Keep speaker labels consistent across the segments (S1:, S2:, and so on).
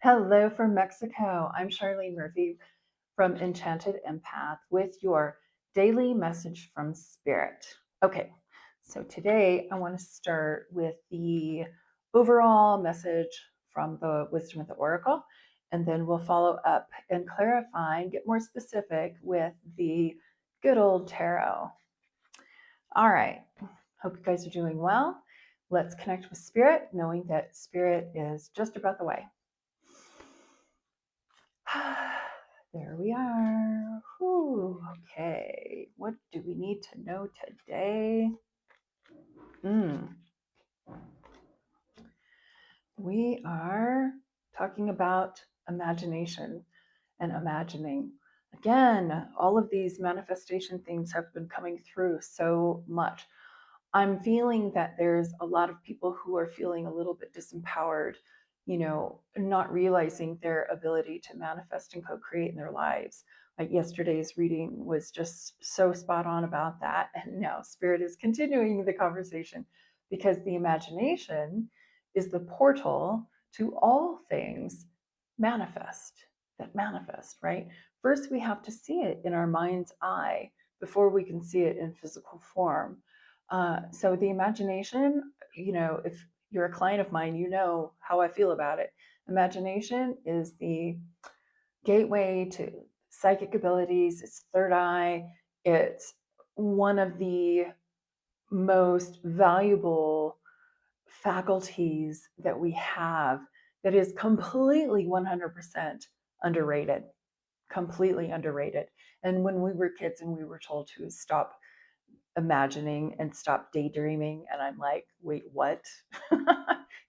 S1: Hello from Mexico. I'm Charlene Murphy from Enchanted Empath with your daily message from Spirit. Okay, so today I want to start with the overall message from the Wisdom of the Oracle, and then we'll follow up and clarify and get more specific with the good old tarot. All right, hope you guys are doing well. Let's connect with Spirit, knowing that Spirit is just about the way. There we are. Whew, okay, what do we need to know today? We are talking about imagination and imagining. Again, all of these manifestation things have been coming through so much. I'm feeling that there's a lot of people who are feeling a little bit disempowered, not realizing their ability to manifest and co-create in their lives. Like yesterday's reading was just so spot on about that. And now Spirit is continuing the conversation because the imagination is the portal to all things that manifest, right? First, we have to see it in our mind's eye before we can see it in physical form. So the imagination, if you're a client of mine, you know how I feel about it. Imagination is the gateway to psychic abilities. It's third eye. It's one of the most valuable faculties that we have that is completely 100% underrated, completely underrated. And when we were kids and we were told to stop imagining and stop daydreaming, and I'm like, wait, what?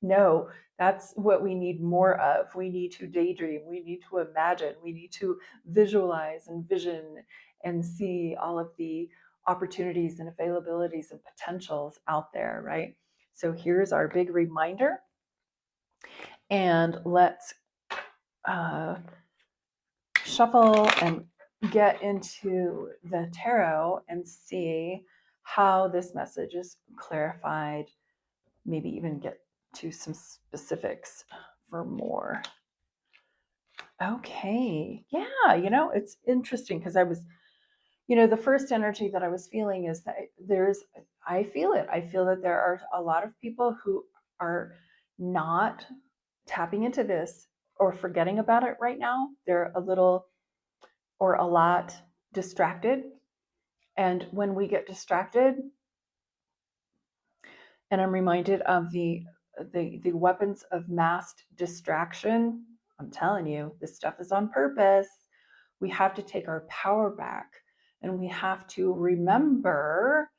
S1: No, that's what we need more of. We need to daydream, we need to imagine, we need to visualize and vision and see all of the opportunities and availabilities and potentials out there, right? So here's our big reminder, and let's shuffle and get into the tarot and see how this message is clarified, maybe even get to some specifics for more. Okay, yeah, it's interesting because I was, the first energy that I was feeling is that I feel it. I feel that there are a lot of people who are not tapping into this or forgetting about it right now. They're a little or a lot distracted. And when we get distracted, and I'm reminded of the weapons of mass distraction, I'm telling you, this stuff is on purpose. We have to take our power back, and we have to remember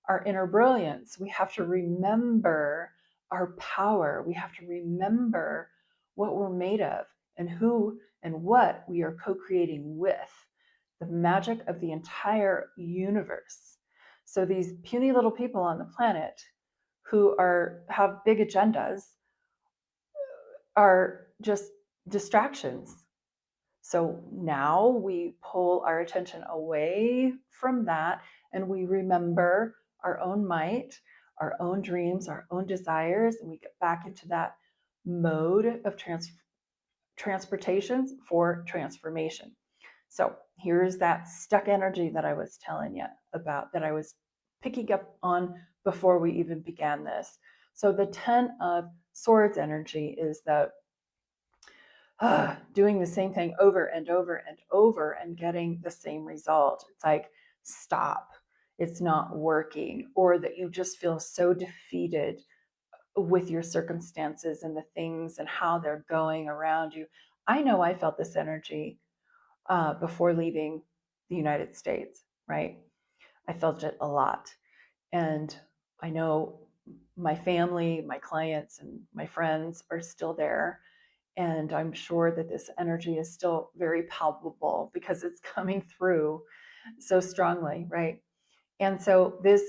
S1: our inner brilliance. We have to remember our power. We have to remember what we're made of and who and what we are co-creating with, the magic of the entire universe. So these puny little people on the planet who have big agendas are just distractions. So now we pull our attention away from that, and we remember our own might, our own dreams, our own desires, and we get back into that mode of transportations for transformation. So here's that stuck energy that I was telling you about, that I was picking up on before we even began this. So the 10 of Swords energy is the doing the same thing over and over and over and getting the same result. It's like, stop, it's not working, or that you just feel so defeated with your circumstances and the things and how they're going around you. I know I felt this energy before leaving the United States, right? I felt it a lot. And I know my family, my clients, and my friends are still there. And I'm sure that this energy is still very palpable because it's coming through so strongly, right? And so this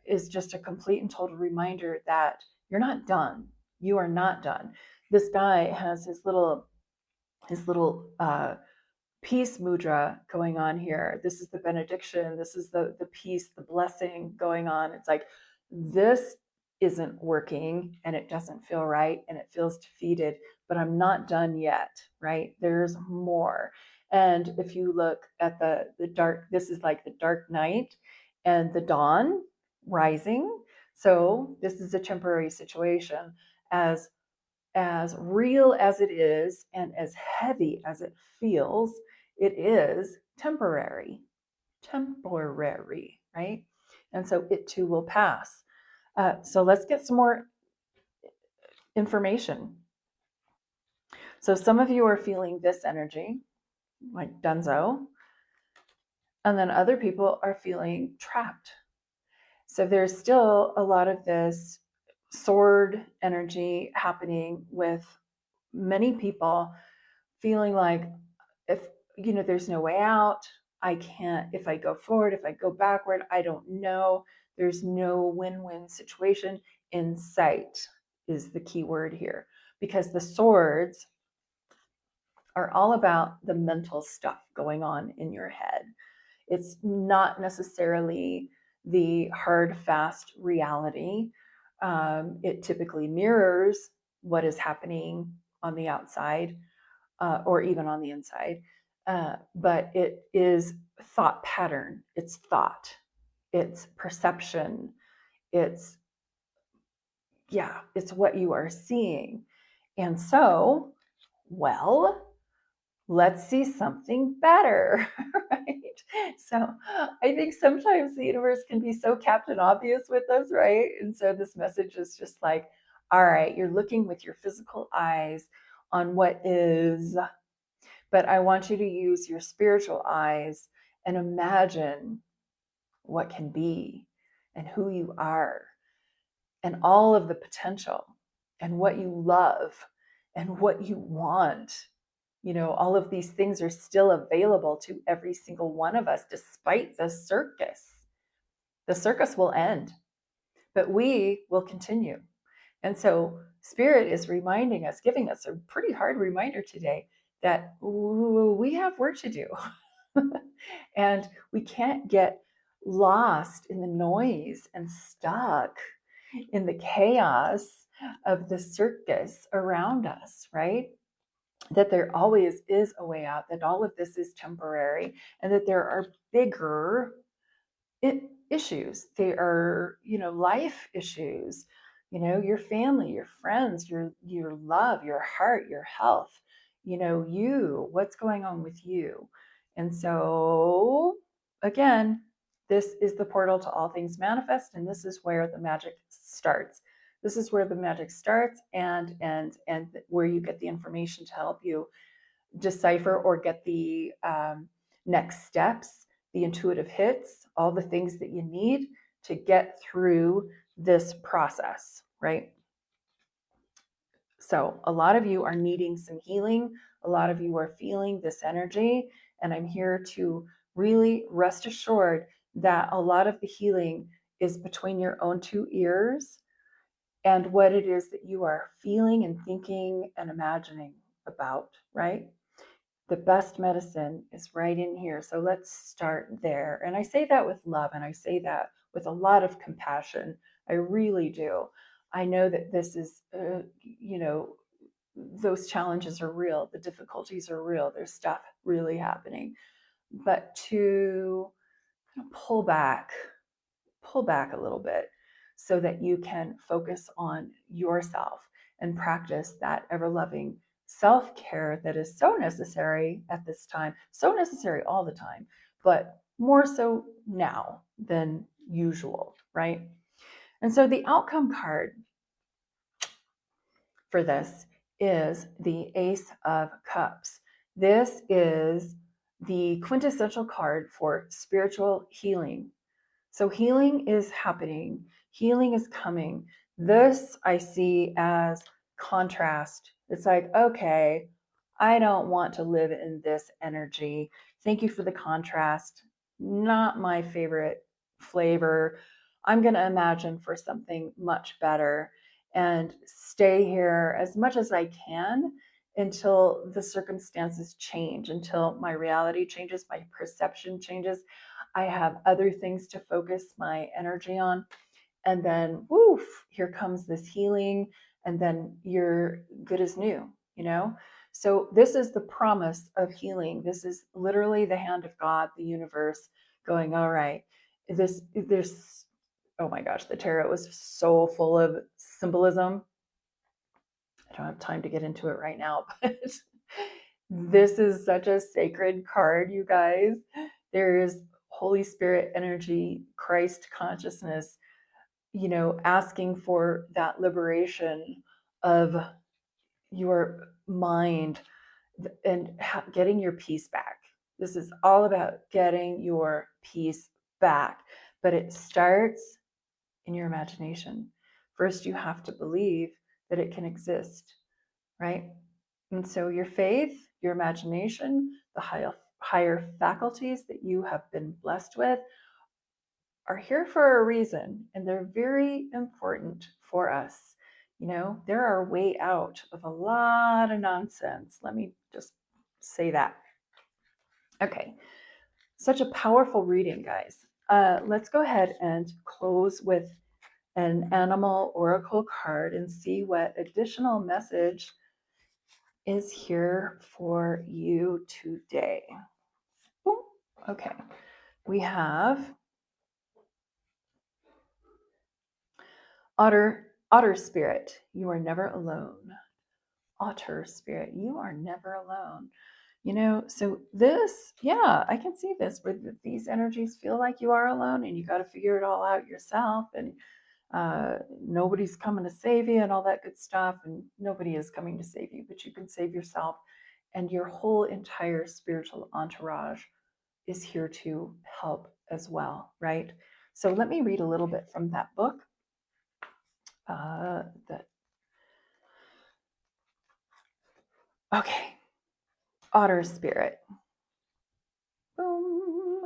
S1: is just a complete and total reminder that you're not done. You are not done. This guy has his little peace mudra going on here. This is the benediction. This is the peace, the blessing going on. It's like this isn't working and it doesn't feel right and it feels defeated, but I'm not done yet, right? There's more. And if you look at the dark, this is like the dark night and the dawn rising. So this is a temporary situation. As real as it is and as heavy as it feels, it is temporary. Temporary, right? And so it too will pass. So let's get some more information. So some of you are feeling this energy, like Dunzo, and then other people are feeling trapped. So there's still a lot of this sword energy happening with many people feeling like, if there's no way out, I can't, if I go forward, if I go backward, I don't know. There's no win-win situation in sight is the key word here, because the swords are all about the mental stuff going on in your head. It's not necessarily the hard, fast reality. It typically mirrors what is happening on the outside, or even on the inside. But it is thought pattern, it's thought, it's perception, it's, yeah, it's what you are seeing. And so, well, let's see something better, right? So I think sometimes the universe can be so Captain Obvious with us, right? And so this message is just like, all right, you're looking with your physical eyes on what is, but I want you to use your spiritual eyes and imagine what can be and who you are and all of the potential and what you love and what you want. All of these things are still available to every single one of us, despite the circus. The circus will end, but we will continue. And so Spirit is reminding us, giving us a pretty hard reminder today that we have work to do. And we can't get lost in the noise and stuck in the chaos of the circus around us, right? That there always is a way out, that all of this is temporary, and that there are bigger issues. They are, life issues, your family, your friends, your love, your heart, your health, what's going on with you. And so again, this is the portal to all things manifest, and this is where the magic starts. This is where the magic starts and where you get the information to help you decipher or get the next steps, the intuitive hits, all the things that you need to get through this process, right? So a lot of you are needing some healing. A lot of you are feeling this energy, and I'm here to really rest assured that a lot of the healing is between your own two ears and what it is that you are feeling and thinking and imagining about, right? The best medicine is right in here. So let's start there. And I say that with love, and I say that with a lot of compassion. I really do. I know that this is, those challenges are real. The difficulties are real. There's stuff really happening. But to pull back a little bit so that you can focus on yourself and practice that ever loving self-care that is so necessary at this time, so necessary all the time, but more so now than usual, right? And so the outcome card for this is the Ace of Cups. This is the quintessential card for spiritual healing. So healing is happening. Healing is coming. This I see as contrast. It's like, okay, I don't want to live in this energy. Thank you for the contrast. Not my favorite flavor. I'm going to imagine for something much better and stay here as much as I can until the circumstances change, until my reality changes, my perception changes. I have other things to focus my energy on. and then woof, here comes this healing, and then you're good as new, you know? So this is the promise of healing. This is literally the hand of God, the universe going, all right, there's, oh my gosh, the tarot was so full of symbolism. I don't have time to get into it right now, but this is such a sacred card, you guys. There's Holy Spirit energy, Christ consciousness, you know, asking for that liberation of your mind and getting your peace back. This is all about getting your peace back, but it starts in your imagination. First, you have to believe that it can exist, right? And so your faith, your imagination, the higher faculties that you have been blessed with are here for a reason, and they're very important for us. You know, they're our way out of a lot of nonsense. Let me just say that. Okay, such a powerful reading, guys. Let's go ahead and close with an animal oracle card and see what additional message is here for you today. Boom. Okay, we have otter spirit. You are never alone. Otter spirit, you are never alone. You know, so this, yeah, I can see this where these energies feel like you are alone and you got to figure it all out yourself, and nobody's coming to save you and all that good stuff, and nobody is coming to save you, but you can save yourself, and your whole entire spiritual entourage is here to help as well, right? So let me read a little bit from that book. Okay, otter spirit. Boom.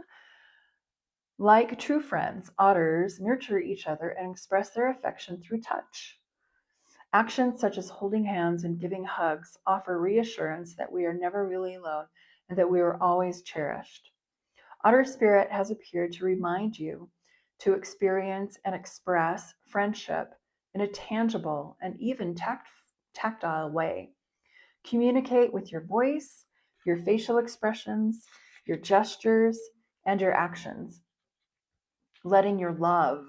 S1: Like true friends, otters nurture each other and express their affection through touch. Actions such as holding hands and giving hugs offer reassurance that we are never really alone and that we are always cherished. Otter Spirit has appeared to remind you to experience and express friendship in a tangible and even tactile way. Communicate with your voice, your facial expressions, your gestures, and your actions, letting your love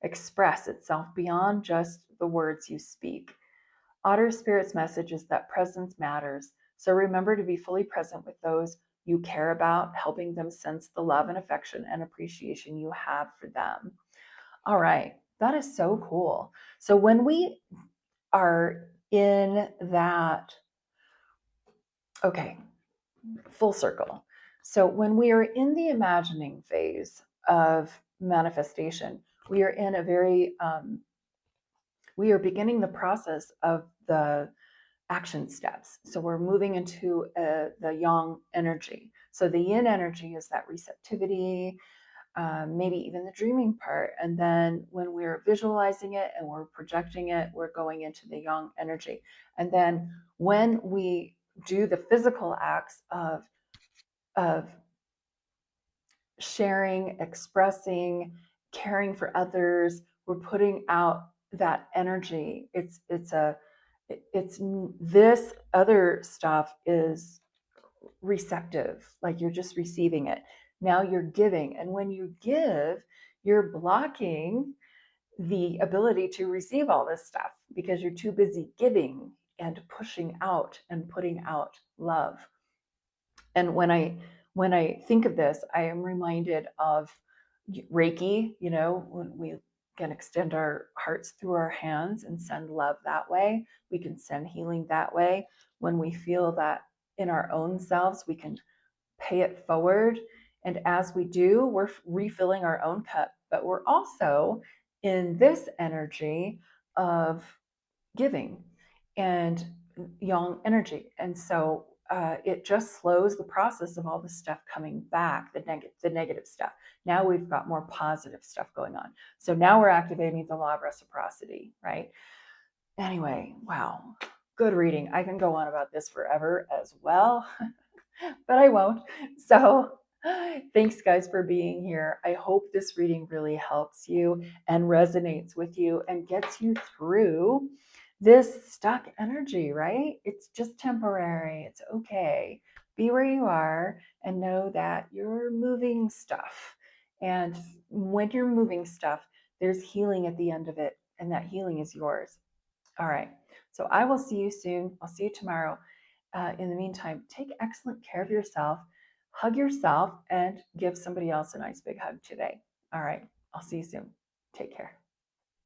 S1: express itself beyond just the words you speak. Otter Spirit's message is that presence matters, so remember to be fully present with those you care about, helping them sense the love and affection and appreciation you have for them. All right, that is so cool. So when we are in that, okay, full circle. So when we are in the imagining phase of manifestation, we are in a very, we are beginning the process of the action steps. So we're moving into the yang energy. So the yin energy is that receptivity, maybe even the dreaming part. And then when we're visualizing it and we're projecting it, we're going into the yang energy. And then when we do the physical acts of sharing, expressing, caring for others, we're putting out that energy. It's this other stuff is receptive, like you're just receiving it. Now you're giving, and when you give, you're blocking the ability to receive all this stuff because you're too busy giving and pushing out and putting out love. And when I think of this, I am reminded of Reiki, you know, when we can extend our hearts through our hands and send love that way. We can send healing that way. When we feel that in our own selves, we can pay it forward. And as we do, we're refilling our own cup, but we're also in this energy of giving and yang energy. And so it just slows the process of all the stuff coming back, the negative stuff. Now we've got more positive stuff going on. So now we're activating the law of reciprocity, right? Anyway, wow, good reading. I can go on about this forever as well, but I won't. So Thanks, guys, for being here. I hope this reading really helps you and resonates with you and gets you through this stuck energy, right? It's just temporary. It's okay. Be where you are and know that you're moving stuff. And when you're moving stuff, there's healing at the end of it, and that healing is yours. All right. So I will see you soon. I'll see you tomorrow. In the meantime, take excellent care of yourself, hug yourself, and give somebody else a nice big hug today. All right. I'll see you soon. Take care.